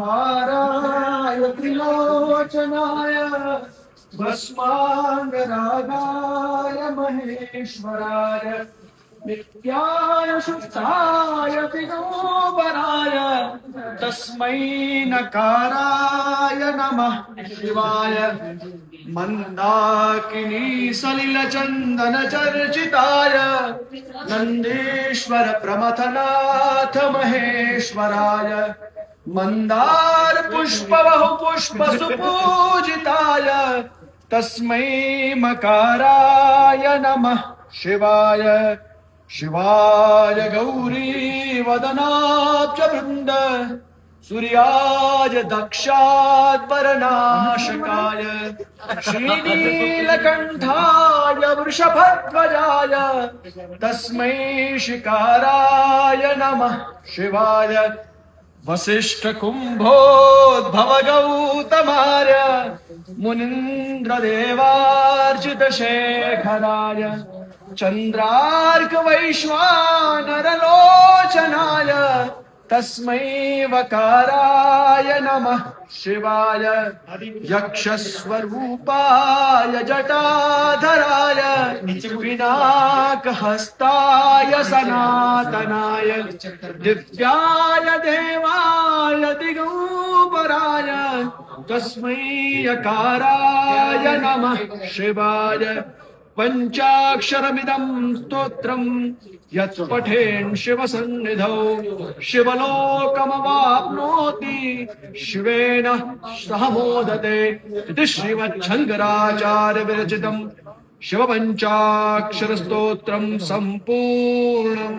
नागेन्द्रहाराय त्रिलोचनाय भस्माङ्गरागाय महेश्वराय नित्याय शुद्धाय दिगोपराय तस्मै नकाराय नमः शिवाय मंदाकिनी सलिलचंदन चर्चिताय नंदीश्वर प्रमथनाथ महेश्वराय मंदार पुष्प बहु पुष्प सुपूजिताय तस्मै मकाराय नमः शिवाय शिवाय गौरी वदनाब्ज वृंद सूर्याज दक्षाद्वरनाशकाय श्रीनीलकण्ठाय वृषभध्वजाय तस्मै शिकाराय नमः शिवाय वसिष्ठ कुंभोद्भव गौतमाय मुनीन्द्रदेवार्चित शेखराय चंद्रार्क वैश्वानरलोचनाय तस्मै वकाराय नमः शिवाय यक्षस्वरूपाय जटाधराय पिनाकहस्ताय सनातनाय दिव्याय देवाय दिगंबराय तस्मै यकाराय नमः शिवाय पंचाक्षरमिदं स्तोत्रम् यत् पठेन् शिवसन्निधौ शिवलोकमवाप्नोति शिवेन सह मोदते इति श्रीमच्छङ्कराचार्य विरचितं शिवपञ्चाक्षरस्तोत्रं सम्पूर्णम्।